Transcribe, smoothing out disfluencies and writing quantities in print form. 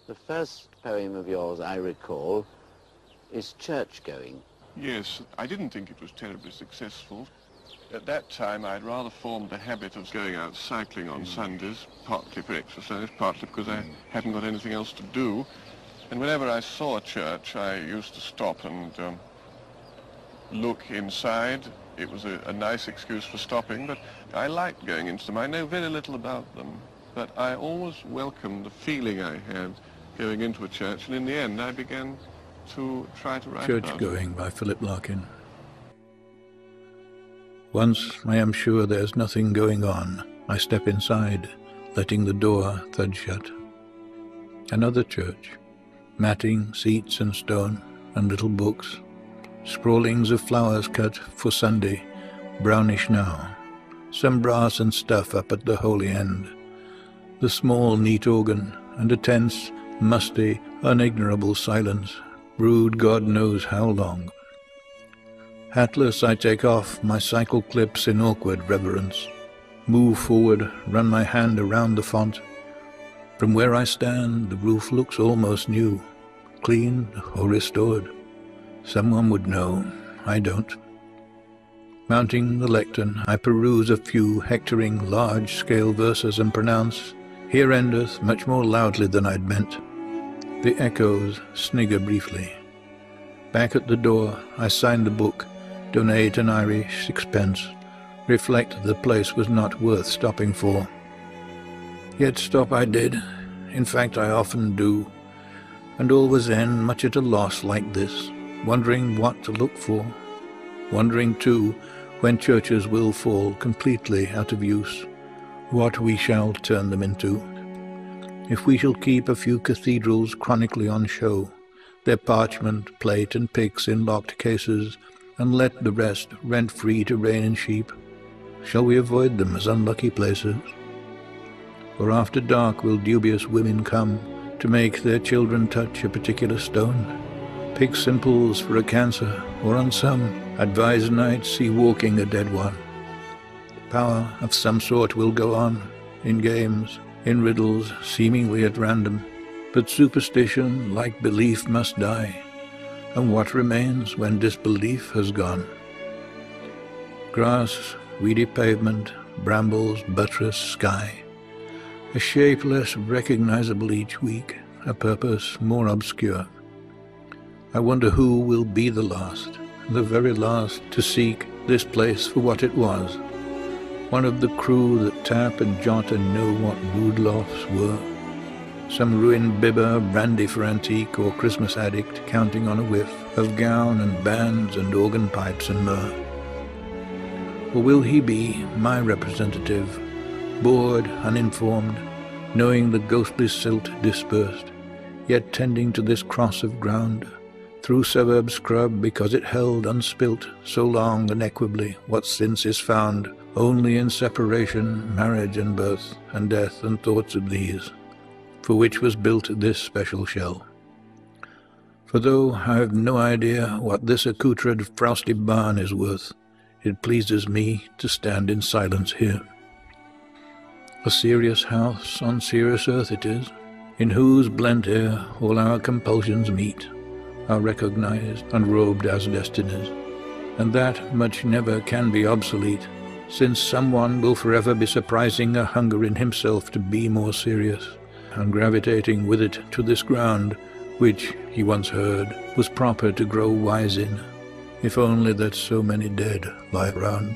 The first poem of yours I recall is church-going. Yes, I didn't think it was terribly successful. At that time I'd rather formed the habit of going out cycling on Sundays, partly for exercise, partly because I hadn't got anything else to do. And whenever I saw a church, I used to stop and look inside. It was a nice excuse for stopping, but I liked going into them. I know very little about them, but I always welcomed the feeling I had going into a church, and in the end I began to try to write about it. Church-going by Philip Larkin. Once I am sure there's nothing going on, I step inside, letting the door thud shut. Another church. Matting, seats and stone, and little books. Scrawlings of flowers cut for Sunday, brownish now. Some brass and stuff up at the holy end. The small, neat organ, and a tense, musty, unignorable silence, brewed God knows how long. Hatless, I take off my cycle clips in awkward reverence. Move forward, run my hand around the font. From where I stand, the roof looks almost new, clean or restored. Someone would know, I don't. Mounting the lectern, I peruse a few hectoring large-scale verses and pronounce, "Here endeth," much more loudly than I'd meant. The echoes snigger briefly. Back at the door, I sign the book, donate an Irish sixpence, reflect the place was not worth stopping for. Yet stop I did, in fact I often do, and always end much at a loss like this, wondering what to look for, wondering too when churches will fall completely out of use, what we shall turn them into. If we shall keep a few cathedrals chronically on show, their parchment, plate and pyx in locked cases, and let the rest rent-free to rain in sheep, shall we avoid them as unlucky places? Or after dark will dubious women come to make their children touch a particular stone? Pick simples for a cancer, or on some advised night see walking a dead one. Power of some sort will go on, in games, in riddles, seemingly at random, but superstition, like belief, must die, and what remains when disbelief has gone? Grass, weedy pavement, brambles, buttress, sky, a shape less recognizable each week, a purpose more obscure. I wonder who will be the very last, to seek this place for what it was. One of the crew that tap and jot and know what rude lofts were. Some ruined bibber, brandy for antique, or Christmas addict counting on a whiff of gown and bands and organ pipes and myrrh. Or will he be my representative, bored, uninformed, knowing the ghostly silt dispersed, yet tending to this cross of ground, through suburb scrub because it held unspilt so long and equably what since is found only in separation, marriage and birth, and death and thoughts of these, for which was built this special shell. For though I have no idea what this accoutred frosty barn is worth, it pleases me to stand in silence here. A serious house on serious earth it is, in whose blent air all our compulsions meet, are recognized and robed as destinies, and that much never can be obsolete, since someone will forever be surprising a hunger in himself to be more serious, and gravitating with it to this ground, which, he once heard, was proper to grow wise in, if only that so many dead lie round.